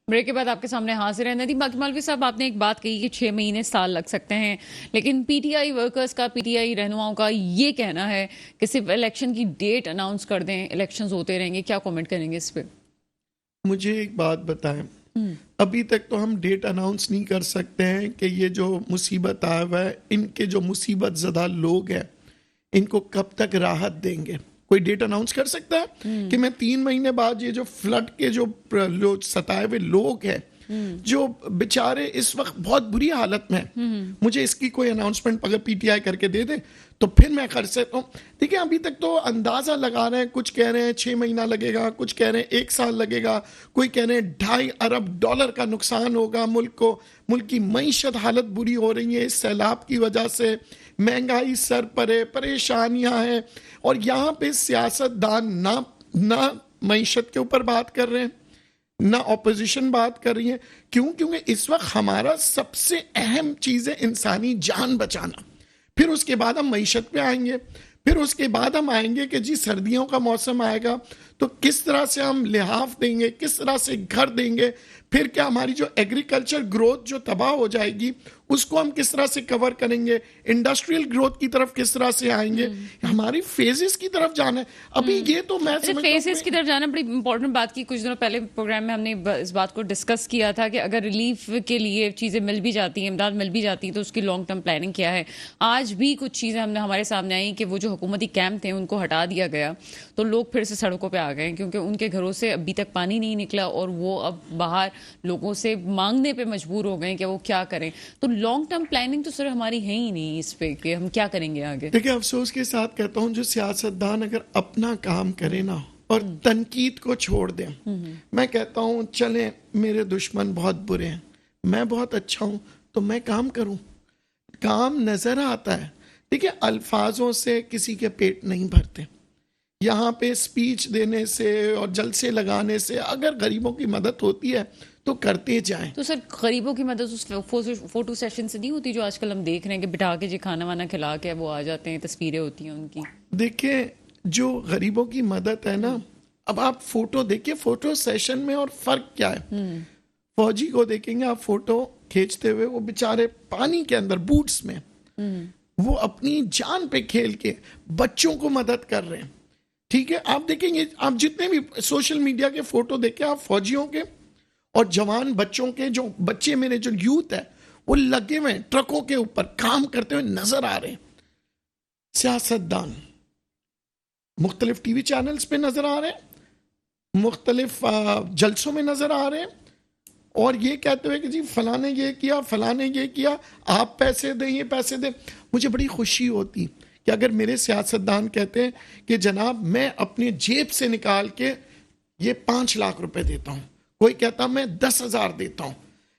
Break के बाद आपके सामने हाजिर है नदीम बाकी मौलवी साहब। आपने एक बात कही कि 6 महीने साल लग सकते हैं, लेकिन पीटीआई वर्कर्स का, पीटीआई रहनुमाओं का ये कहना है कि सिर्फ इलेक्शन की डेट अनाउंस कर दें, इलेक्शंस होते रहेंगे। क्या कमेंट करेंगे इस पे? मुझे एक बात बताएं, हम्म। अभी तक तो हम डेट अनाउंस नहीं कर सकते हैं कि ये जो मुसीबत आया हुआ है, इनके जो मुसीबत ज़दा लोग हैं इनको कब तक राहत देंगे। कोई डेट अनाउंस कर सकता है कि मैं 3 महीने बाद ये जो फ्लड के जो सताए हुए लोग हैं, जो बेचारे इस वक्त बहुत बुरी हालत में हैं, मुझे इसकी कोई अनाउंसमेंट अगर पीटीआई करके दे दे तो फिर मैं कर सकता हूँ। देखिए, अभी तक तो अंदाजा लगा रहे हैं, कुछ कह रहे हैं 6 महीना लगेगा, कुछ कह रहे हैं 1 साल लगेगा, कोई कह रहे हैं $2.5 अरब का नुकसान होगा मुल्क को। मुल्क की मईशत हालत बुरी हो रही है इस सैलाब की वजह से, महंगाई सर पर है, परेशानियां हैं, और यहाँ पे सियासतदान ना मईशत के ऊपर बात कर रहे हैं, ना ऑपोजिशन बात कर रही है। क्यों? क्योंकि इस वक्त हमारा सबसे अहम चीज है इंसानी जान बचाना। फिर उसके बाद हम मईशत पे आएंगे, फिर उसके बाद हम आएंगे कि जी सर्दियों का मौसम आएगा तो किस तरह से हम लिहाफ देंगे, किस तरह से घर देंगे, फिर क्या हमारी जो एग्रीकल्चर ग्रोथ जो तबाह हो जाएगी उसको हम किस तरह से कवर करेंगे, इंडस्ट्रियल ग्रोथ की तरफ किस तरह से आएंगे, हमारी फेजेस की तरफ जाना है। अभी ये तो मैं समझता हूं फेसेस की तरफ जाना बड़ी इंपॉर्टेंट बात की। कुछ दिनों पहले प्रोग्राम में हमने इस बात को डिस्कस किया था कि अगर रिलीफ के लिए चीज़ें मिल भी जाती हैं, इमदाद मिल भी जाती है, तो उसकी लॉन्ग टर्म प्लानिंग क्या है। आज भी कुछ चीज़ें हमने हमारे सामने आई कि वो जो हुकूमती कैंप थे उनको हटा दिया गया, तो लोग फिर से सड़कों पर आ गए क्योंकि उनके घरों से अभी तक पानी नहीं निकला और वो अब बाहर लोगों से मांगने पे मजबूर हो गए कि वो क्या करें। तो लॉन्ग टर्म प्लानिंग तो सर हमारी है ही नहीं इस पे कि हम क्या करेंगे आगे। देखिए, अफसोस के साथ कहता हूं, जो सियासतदान अगर अपना काम करे ना और तनकीद को छोड़ दें, मैं कहता हूं चले मेरे दुश्मन बहुत बुरे हैं, मैं बहुत अच्छा हूं, तो मैं काम करूं। काम नजर आता है। देखिए, अल्फाजों से किसी के पेट नहीं भरते। यहाँ पे स्पीच देने से और जलसे लगाने से अगर गरीबों की मदद होती है तो करते जाएं। तो सर गरीबों की मदद उस फोटो सेशन से नहीं होती जो आजकल हम देख रहे हैं कि बिठा के जी खाना वाना खिला के वो आ जाते हैं, तस्वीरें होती हैं उनकी। देखिए, जो गरीबों की मदद है ना, अब आप फोटो देखिए, फोटो सेशन में और फर्क क्या है। फौजी को देखेंगे आप फोटो खींचते हुए, वो बेचारे पानी के अंदर बूट्स में, वो अपनी जान पे खेल के बच्चों को मदद कर रहे हैं। ठीक है, आप देखेंगे, आप जितने भी सोशल मीडिया के फोटो देखें आप फौजियों के और जवान बच्चों के, जो बच्चे मेरे जो यूथ है वो लगे हुए ट्रकों के ऊपर काम करते हुए नजर आ रहे हैं। सियासतदान मुख्तलिफ टीवी चैनल्स पे नजर आ रहे हैं, मुख्तलिफ जलसों में नजर आ रहे हैं, और ये कहते हुए कि जी फलाने ये किया, फलाने ये किया, आप पैसे दें, ये पैसे दें। मुझे बड़ी खुशी होती कि अगर मेरे सियासतदान कहते हैं कि जनाब मैं अपने जेब से निकाल के ये 5 लाख रुपए देता हूं, कोई कहता मैं 10,000 देता हूं।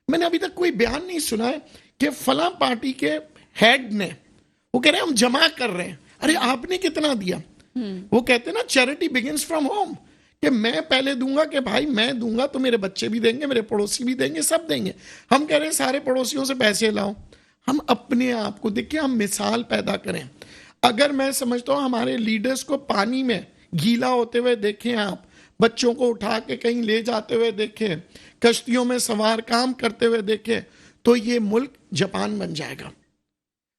मैंने अभी तक कोई बयान नहीं सुना है कि फला पार्टी के हेड ने, वो कह रहे हैं हम जमा कर रहे हैं। अरे आपने कितना दिया? वो कहते हैं ना, चैरिटी बिगिंस फ्रॉम होम, कि मैं पहले दूंगा, कि भाई मैं दूंगा तो मेरे बच्चे भी देंगे, मेरे पड़ोसी भी देंगे, सब देंगे। हम कह रहे हैं सारे पड़ोसियों से पैसे लाओ। हम अपने आप को देखिए, हम मिसाल पैदा करें। अगर मैं समझता हूं हमारे लीडर्स को पानी में गीला होते हुए देखें, आप बच्चों को उठा के कहीं ले जाते हुए देखें, कश्तियों में सवार काम करते हुए देखें, तो ये मुल्क जापान बन जाएगा।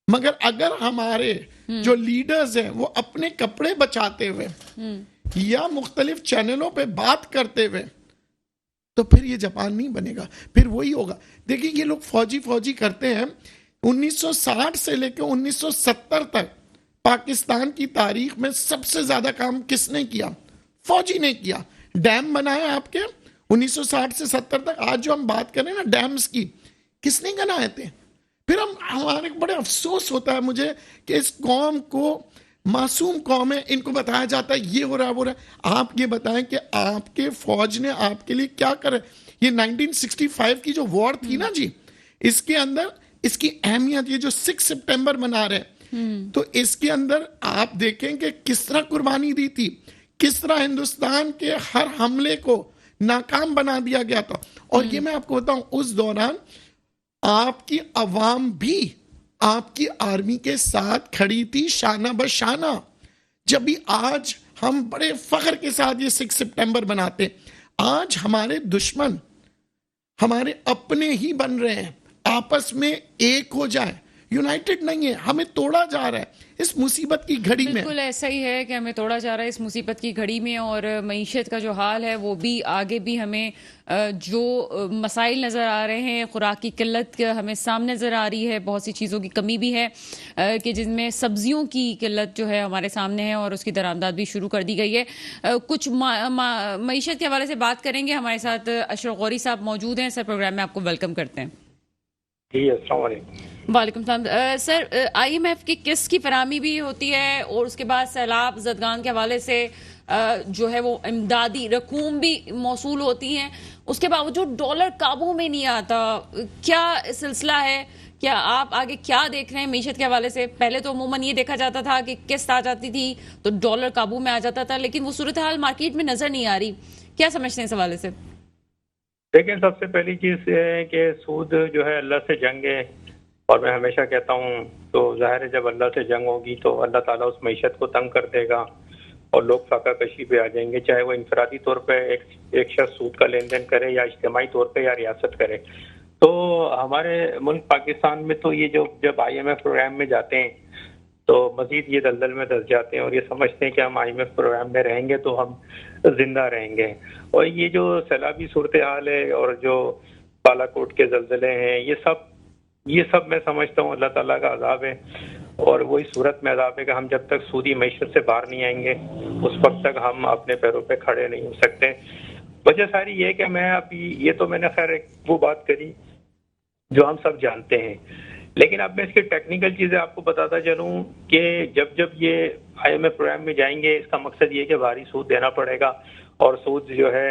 मगर अगर हमारे जो लीडर्स हैं वो अपने कपड़े बचाते हुए या मुख्तलिफ चैनलों पे बात करते हुए, तो फिर ये जापान नहीं बनेगा, फिर वही होगा। देखिए, ये लोग फौजी फौजी करते हैं। 1960 से लेकर 1970 तक पाकिस्तान की तारीख में सबसे ज्यादा काम किसने किया? फौजी ने किया। डैम बनाए आपके 1960 से 70 तक। आज जो हम बात करें ना डैम्स की, किसने बनाए थे? फिर हमारे बड़े अफसोस होता है मुझे कि इस कौम को, मासूम कौम है, इनको बताया जाता है ये हो रहा है वो रहा है। आप ये बताएं कि आपके फौज ने आपके लिए क्या करे। ये 1965 की जो वॉर थी ना जी, इसके अंदर इसकी अहमियत, ये जो 6 सितंबर मना रहे हैं, तो इसके अंदर आप देखें कि किस तरह कुर्बानी दी थी, किस तरह हिंदुस्तान के हर हमले को नाकाम बना दिया गया था। और ये मैं आपको बताऊं, उस दौरान आपकी अवाम भी आपकी आर्मी के साथ खड़ी थी, शाना बशाना। जब भी आज हम बड़े फख्र के साथ ये 6 सितंबर मनाते, आज हमारे दुश्मन हमारे अपने ही बन रहे हैं, आपस में एक हो जाए, यूनाइटेड नहीं है, हमें तोड़ा जा रहा है इस मुसीबत की घड़ी में। बिल्कुल ऐसा ही है कि हमें तोड़ा जा रहा है इस मुसीबत की घड़ी में, और मईशत का जो हाल है वो भी आगे भी हमें जो मसाइल नज़र आ रहे हैं, खुराक की किल्लत हमें सामने नज़र आ रही है, बहुत सी चीज़ों की कमी भी है कि जिनमें सब्जियों की किल्लत जो है हमारे सामने है और उसकी दरामदाद भी शुरू कर दी गई है। कुछ मईशत के हवाले से बात करेंगे। हमारे साथ अशरफ गौरी साहब मौजूद हैं। सर, प्रोग्राम में आपको वेलकम करते हैं। जी, अस्सलाम वालेकुम। वालेकुम सलाम। सर, IMF की किस्त की फराहमी भी होती है और उसके बाद सैलाब जदगान के हवाले से जो है वो इमदादी रकूम भी मौसूल होती हैं, उसके बावजूद डॉलर काबू में नहीं आता। क्या सिलसिला है? क्या आप आगे क्या देख रहे हैं मीशत के हवाले से? पहले तो अमूमन ये देखा जाता था कि किस्त आ जाती थी तो डॉलर काबू में आ जाता था, लेकिन वो सूरत हाल मार्केट में नजर नहीं आ रही। क्या समझते हैं इस हवाले से? देखिए, सबसे पहली चीज़ ये है कि सूद जो है अल्लाह से जंग है, और मैं हमेशा कहता हूँ तो ज़ाहिर है जब अल्लाह से जंग होगी तो अल्लाह ताला उस मईशत को तंग कर देगा और लोग फाका कशी पे आ जाएंगे, चाहे वो इंफरादी तौर पे एक शख्स सूद का लेन देन करे या इज्तिमाई तौर पे या रियासत करे। तो हमारे मुल्क पाकिस्तान में तो ये जब IMF प्रोग्राम में जाते हैं तो मजीद ये दलदल में धंस जाते हैं और ये समझते हैं कि हम IMF प्रोग्राम में रहेंगे तो हम जिंदा रहेंगे। और ये जो सैलाबी सूरत हाल है और जो बालाकोट के जलजले हैं, ये सब मैं समझता हूँ अल्लाह ताला का अजाब है, और वही सूरत में अजाब है कि हम जब तक सूदी मईशत से बाहर नहीं आएंगे उस वक्त तक हम अपने पैरों पे खड़े नहीं हो सकते। वजह सारी ये है कि मैं अभी ये तो मैंने खैर वो बात करी जो हम सब जानते हैं, लेकिन अब मैं इसकी टेक्निकल चीजें आपको बताता चलूं कि जब ये IMF प्रोग्राम में जाएंगे इसका मकसद ये है कि भारी सूद देना पड़ेगा, और सूद जो है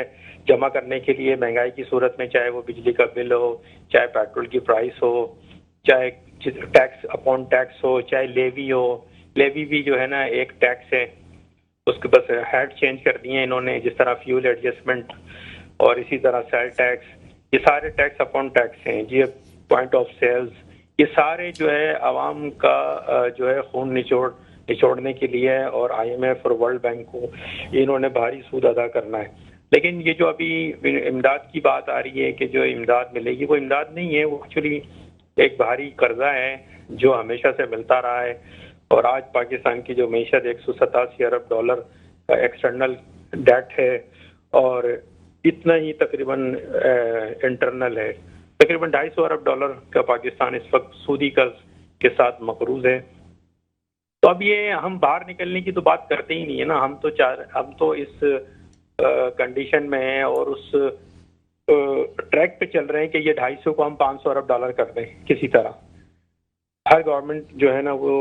जमा करने के लिए महंगाई की सूरत में, चाहे वो बिजली का बिल हो, चाहे पेट्रोल की प्राइस हो, चाहे टैक्स अपॉन टैक्स हो, चाहे लेवी हो। लेवी भी जो है ना एक टैक्स है, उसके बस हेड चेंज कर दिए इन्होंने, जिस तरह फ्यूल एडजस्टमेंट और इसी तरह सेल टैक्स, ये सारे टैक्स अपॉन टैक्स हैं जी। पॉइंट ऑफ सेल्स, ये सारे जो है आवाम का जो है खून निचोड़ने के लिए है, और IMF और वर्ल्ड बैंक को इन्होंने भारी सूद अदा करना है। लेकिन ये जो अभी इमदाद की बात आ रही है कि जो इमदाद मिलेगी, वो इमदाद नहीं है, वो एक्चुअली एक भारी कर्जा है जो हमेशा से मिलता रहा है। और आज पाकिस्तान की जो मईशत $187 अरब का एक्सटर्नल डेट है, और इतना ही तकरीबन इंटरनल है। तकरीबन $250 अरब का पाकिस्तान इस वक्त सूदी कर्ज के साथ मकरूज है। तो अब ये हम बाहर निकलने की तो बात करते ही नहीं है ना, हम तो इस कंडीशन में हैं और उस ट्रैक पे चल रहे हैं कि ये 250 को हम $500 अरब कर दें किसी तरह। हर गवर्नमेंट जो है ना वो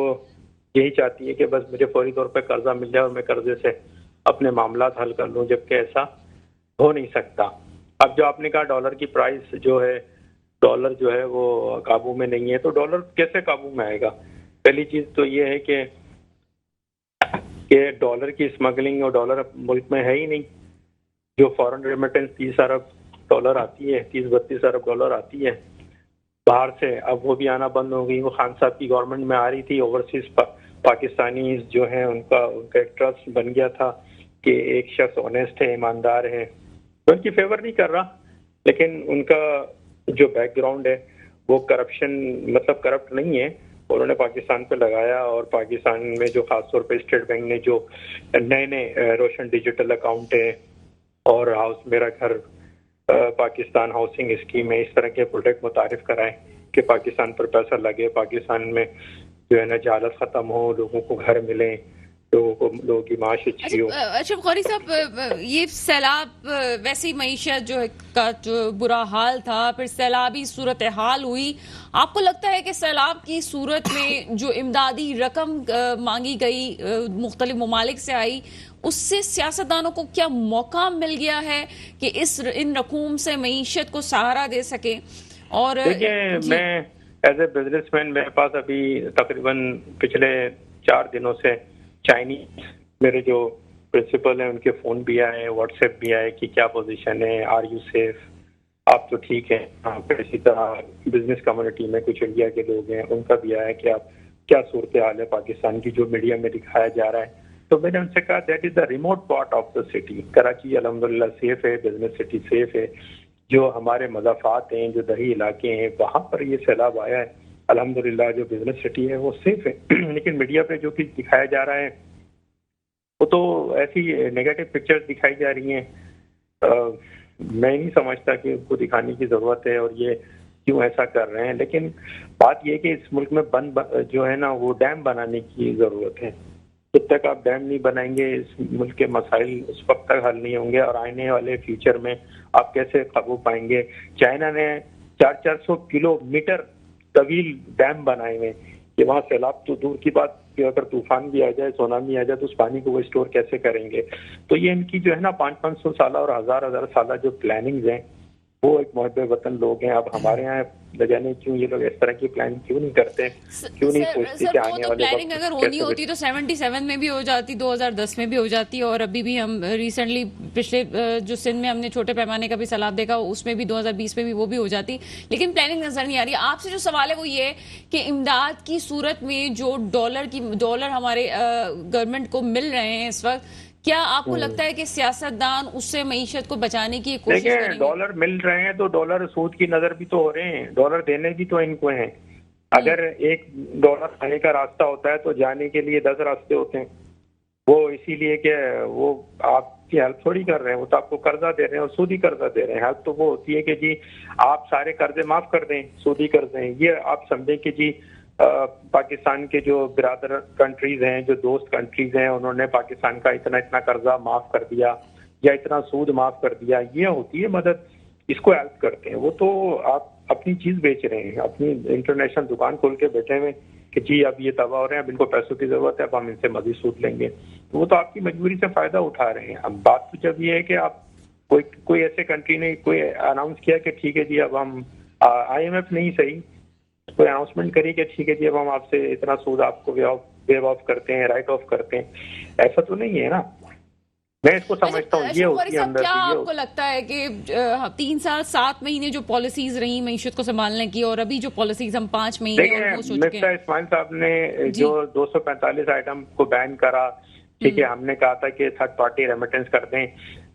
यही चाहती है कि बस मुझे फौरी तौर पे कर्जा मिल जाए और मैं कर्जे से अपने मामला हल कर लूं, जबकि ऐसा हो नहीं सकता। अब जो आपने कहा डॉलर की प्राइस जो है, डॉलर जो है वो काबू में नहीं है, तो डॉलर कैसे काबू में आएगा? पहली चीज तो ये है कि डॉलर की स्मगलिंग और डॉलर मुल्क में है ही नहीं। जो फॉरेन रेमिटेंस $30 अरब आती है, 30-32 अरब डॉलर आती है बाहर से, अब वो भी आना बंद हो गई। वो खान साहब की गवर्नमेंट में आ रही थी, ओवरसीज पाकिस्तानी जो है उनका एक ट्रस्ट बन गया था कि एक शख्स ऑनेस्ट है, ईमानदार है, तो उनकी फेवर नहीं कर रहा, लेकिन उनका जो बैकग्राउंड है वो करप्शन मतलब करप्ट नहीं है, उन्होंने पाकिस्तान पे लगाया। और पाकिस्तान में जो खासतौर पे स्टेट बैंक ने जो नए रोशन डिजिटल अकाउंट है और हाउस मेरा घर पाकिस्तान हाउसिंग स्कीम है, इस तरह के प्रोडक्ट मुतारिफ कराएं कि पाकिस्तान पर पैसा लगे, पाकिस्तान में जो है ना जहालत खत्म हो, लोगों को घर मिले, लोगों की माश अच्छी हो। अच्छा गौरी साहब, ये सैलाब वैसी मईशत जो है का जो बुरा हाल था, फिर सैलाबी सूरत हाल हुई, आपको लगता है कि सैलाब की सूरत में जो इमदादी रकम मांगी गई मुख्तलिफ ममालिक से आई, उससे सियासतदानों को क्या मौका मिल गया है कि इन रकूम से मईशत को सहारा दे सके? और देखिए, मैं एज ए बिजनेसमैन मेरे पास अभी तकरीबन पिछले 4 दिनों से चाइनीज मेरे जो प्रिंसिपल हैं उनके फोन भी आए, व्हाट्सएप भी आए कि क्या पोजीशन है, आर यू सेफ, आप तो ठीक है। हाँ, फिर इसी तरह बिजनेस कम्युनिटी में कुछ इंडिया के लोग हैं, उनका भी आया कि आप क्या सूरत हाल है पाकिस्तान की जो मीडिया में दिखाया जा रहा है। तो मैंने उनसे कहा that is the remote part of the city. Karachi अल्हम्दुलिल्लाह सेफ है, बिजनेस सिटी सेफ है, जो हमारे मज़ाफ़ात हैं, जो दही इलाके हैं, वहाँ पर ये सैलाब आया है। अल्हम्दुलिल्लाह जो बिजनेस सिटी है वो सेफ है लेकिन मीडिया पे जो कुछ दिखाया जा रहा है वो तो ऐसी नेगेटिव पिक्चर्स दिखाई जा रही हैं। मैं नहीं समझता कि उनको दिखाने की ज़रूरत है और ये क्यों ऐसा कर रहे हैं, लेकिन बात यह है कि इस मुल्क में जो है ना वो डैम बनाने की ज़रूरत है। जब तक आप डैम नहीं बनाएंगे इस मुल्क के मसाइल उस वक्त तक हल नहीं होंगे और आने वाले फ्यूचर में आप कैसे काबू पाएंगे। चाइना ने 400 किलोमीटर तवील डैम बनाए हुए कि वहाँ सैलाब तो दूर की बात कि अगर तूफान भी आ जाए, सुनामी आ जाए तो उस पानी को वो स्टोर कैसे करेंगे। तो ये इनकी जो है ना 500 साल और हजार साल जो प्लानिंग्स हैं वो एक मुहब्बे वतन लोग हैं। अब हमारे यहाँ न जाने क्यों ये लोग इस तरह की प्लानिंग क्यों नहीं करते, क्यों नहीं सोचते कि आने वाले प्लानिंग अगर होनी होती तो 77 में भी हो जाती, 2010 में भी हो जाती, और अभी भी हम रिसेंटली पिछले जो सिंध में हमने छोटे पैमाने का भी सैलाब देखा उसमें भी 2020 में भी वो भी हो जाती, लेकिन प्लानिंग नजर नहीं आ रही। आपसे जो सवाल है वो ये कि इमदाद की सूरत में जो डॉलर हमारे गवर्नमेंट को मिल रहे हैं इस वक्त, क्या आपको लगता है कि सियासतदान उससे मईशत को बचाने की कोशिश करेंगे? डॉलर मिल रहे हैं तो डॉलर सूद की नजर भी तो हो रहे हैं, डॉलर देने भी तो इनको हैं। अगर $1 आने का रास्ता होता है तो जाने के लिए 10 रास्ते होते हैं। वो इसीलिए कि वो आपकी हेल्प थोड़ी कर रहे हैं, वो तो आपको कर्जा दे रहे हैं और सूदी कर्जा दे रहे हैं। हेल्प तो वो होती है कि जी आप सारे कर्जे माफ कर दें, सूदी कर्जे। ये आप समझें कि जी पाकिस्तान के जो बिरादर कंट्रीज हैं, जो दोस्त कंट्रीज हैं, उन्होंने पाकिस्तान का इतना कर्जा माफ कर दिया या इतना सूद माफ कर दिया, ये होती है मदद। इसको हेल्प करते हैं। वो तो आप अपनी चीज बेच रहे हैं, अपनी इंटरनेशनल दुकान खोल के बैठे हुए कि जी अब ये तबाह हो रहे हैं, अब इनको पैसों की जरूरत है, अब हम इनसे मजीद सूद लेंगे। तो वो तो आपकी मजबूरी से फायदा उठा रहे हैं। अब बात तो जब ये है कि आप कोई ऐसे कंट्री ने कोई अनाउंस किया कि ठीक है जी अब हम IMF नहीं सही, कोई अनाउंसमेंट करी कि ठीक है जी अब हम आपसे इतना सूद आपको वेव ऑफ करते हैं, राइट ऑफ करते हैं, ऐसा तो नहीं है ना। मैं इसको समझता हूँ ये होती है अंदर। क्या आपको लगता है कि 3 साल 7 महीने जो पॉलिसीज रही मईशत को संभालने की और अभी जो पॉलिसीज हम 5 महीने ऑलमोस्ट हो चुके हैं? इस्माइल साहब ने जो 245 आइटम को बैन करा, ठीक है, हमने कहा था कि थर्ड पार्टी रेमिटेंस कर दें,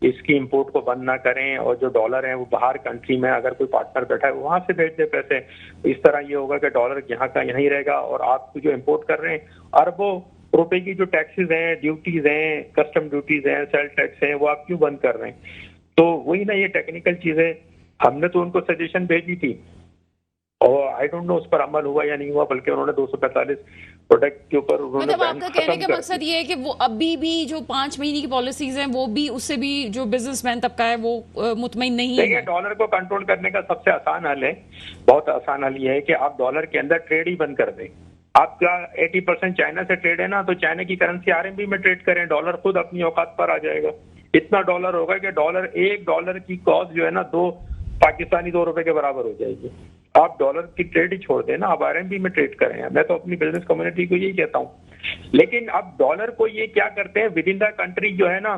इसकी इंपोर्ट को बंद ना करें और जो डॉलर है वो बाहर कंट्री में अगर कोई पार्टनर बैठा है वहां से भेज दे पैसे। तो इस तरह ये होगा कि डॉलर यहाँ का यहीं रहेगा और आप जो इंपोर्ट कर रहे हैं अरबों रुपए की जो टैक्सेस हैं, ड्यूटीज हैं, कस्टम ड्यूटीज हैं, सेल टैक्स हैं, वो आप क्यों बंद कर रहे हैं। तो वही ना ये टेक्निकल चीजें हमने तो उनको सजेशन भेजी थी और आई डोंट नो उस पर अमल हुआ या नहीं हुआ, बल्कि उन्होंने 245 प्रोडक्ट के ऊपर उन्होंने मतलब आपका कहने का मकसद ये है कि वो अभी भी जो 5 महीने की पॉलिसीज हैं वो भी उससे भी जो बिजनेसमैन तबका है वो मुतमईन नहीं है। डॉलर को कंट्रोल करने का सबसे आसान हल है, बहुत आसान हल ये है कि आप डॉलर के अंदर ट्रेड ही बंद कर दें। आपका 80% चाइना से ट्रेड है ना, तो चाइना की करेंसी RMB में ट्रेड करें, डॉलर खुद अपनी औकात पर आ जाएगा। इतना डॉलर होगा कि $1 की कॉस्ट जो है ना 2 पाकिस्तानी ₹2 के बराबर हो जाएगी। आप डॉलर की ट्रेड ही छोड़ दें ना, आप RMB में ट्रेड करें। मैं तो अपनी बिजनेस कम्युनिटी को यही कहता हूँ। लेकिन अब डॉलर को ये क्या करते हैं, विद इन द कंट्री जो है ना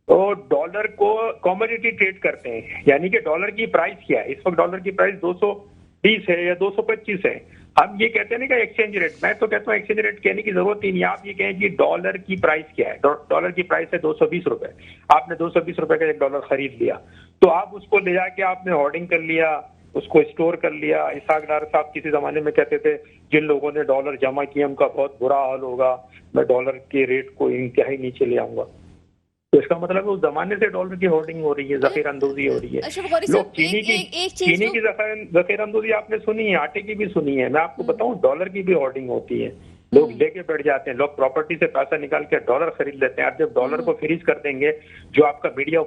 वो डॉलर को कमोडिटी ट्रेड करते हैं। यानी कि डॉलर की प्राइस क्या है, इस वक्त डॉलर की प्राइस 220 है या 225 है। हम ये कहते हैं ना कि एक्सचेंज रेट, मैं तो कहता हूँ एक्सचेंज रेट कहने की जरूरत ही नहीं। आप ये कहें कि डॉलर की प्राइस क्या है, डॉलर की प्राइस है 220 रुपए, आपने 220 रुपए का $1 खरीद लिया, तो आप उसको ले जाके आपने होर्डिंग कर लिया, उसको स्टोर कर लिया। इसहाक डार साहब किसी जमाने में कहते थे जिन लोगों ने डॉलर जमा किए उनका बहुत बुरा हाल होगा, मैं डॉलर के रेट को इंतहाई नीचे ले आऊंगा। तो इसका मतलब है उस जमाने से डॉलर की होर्डिंग हो रही है, जखीर अंदोजी हो रही है। लोग चीनी की जखीर अंदोजी आपने सुनी है, आटे की भी सुनी है। मैं आपको बताऊं डॉलर की भी होर्डिंग होती है, लोग लेके बैठ जाते हैं, लोग प्रॉपर्टी से पैसा निकाल के डॉलर खरीद लेते हैं। आप जब डॉलर को फ्रीज कर देंगे, जो आपका मीडिया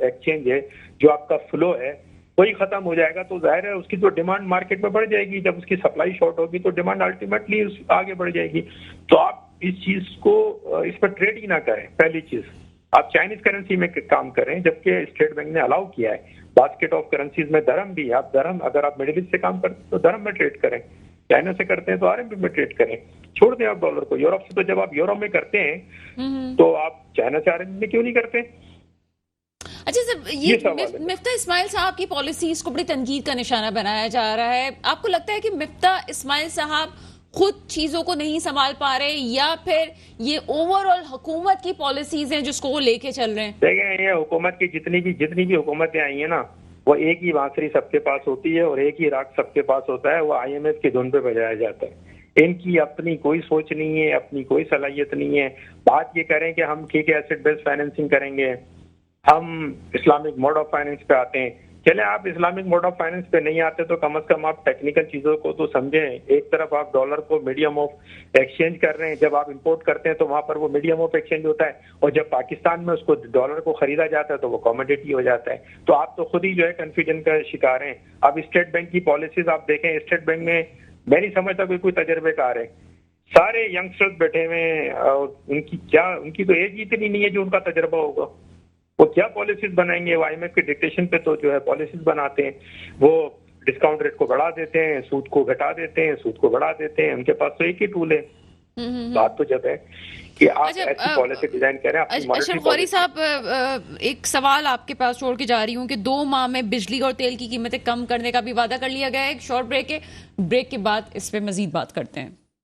एक्सचेंज है, जो आपका फ्लो है वही खत्म हो जाएगा, तो जाहिर है उसकी तो डिमांड मार्केट में बढ़ जाएगी। जब उसकी सप्लाई शॉर्ट होगी तो डिमांड अल्टीमेटली आगे बढ़ जाएगी। तो आप इस चीज को इस पर ट्रेड ही ना करें। पहली चीज आप चाइनीज करेंसी में काम करें, जबकि स्टेट बैंक ने अलाउ किया है बास्केट ऑफ करेंसीज में दरम भी। आप दरम, अगर आप मिडिल ईस्ट से काम करते हैं तो दरम में ट्रेड करें, चाइना से करते हैं तो RMB में ट्रेड करें। छोड़ दें आप डॉलर को। यूरोप से तो जब आप यूरोप में करते हैं तो आप चाइना से RMB में क्यों नहीं करते। अच्छा सर, ये मिफ्ता इस्माइल साहब की पॉलिसीज को बड़ी तनकीद का निशाना बनाया जा रहा है। आपको लगता है कि मिफ्ता इस्माइल साहब खुद चीजों को नहीं संभाल पा रहे या फिर ये ओवरऑल हुकूमत की पॉलिसीज हैं जिसको वो लेके चल रहे हैं? देखिए ये हुकूमत की जितनी भी हुकूमतें आई हैं ना, वो एक ही बांसुरी सबके पास होती है और एक ही राग सबके पास होता है, वो IMF की धुन पे बजाया जाता है। इनकी अपनी कोई सोच नहीं है, अपनी कोई सलाहियत नहीं है। बात ये करें कि हम ठीक है एसेट बेस्ड फाइनेंसिंग करेंगे, हम इस्लामिक मोड ऑफ फाइनेंस पे आते हैं। चले आप इस्लामिक मोड ऑफ फाइनेंस पे नहीं आते तो कम से कम आप टेक्निकल चीजों को तो समझें। एक तरफ आप डॉलर को मीडियम ऑफ एक्सचेंज कर रहे हैं, जब आप इंपोर्ट करते हैं तो वहां पर वो मीडियम ऑफ एक्सचेंज होता है, और जब पाकिस्तान में उसको डॉलर को खरीदा जाता है तो वो कमोडिटी हो जाता है। तो आप तो खुद ही जो है कंफ्यूजन का शिकार हैं। अब स्टेट बैंक की पॉलिसीज आप देखें, स्टेट बैंक में मैं नहीं समझता कोई तजर्बेकार है। सारे यंगस्टर्स बैठे हुए हैं और उनकी तो एज इतनी नहीं है जो उनका तजर्बा होगा। वो क्या पॉलिसीज बनाएंगे? वो IMF के डिक्टेशन पे तो जो है पॉलिसीज बनाते हैं। वो डिस्काउंट रेट को बढ़ा देते हैं, सूद को घटा देते हैं, सूद को बढ़ा देते हैं। उनके पास तो एक ही टूल है। बात तो जब है कि आप ऐसी पॉलिसी डिजाइन करें। अशरफ गौरी साहब, एक सवाल आपके पास छोड़ के जा रही हूँ कि 2 माह में बिजली और तेल की कीमतें कम करने का भी वादा कर लिया गया है। एक शॉर्ट ब्रेक है, ब्रेक के बाद इस पे मजीद बात करते हैं।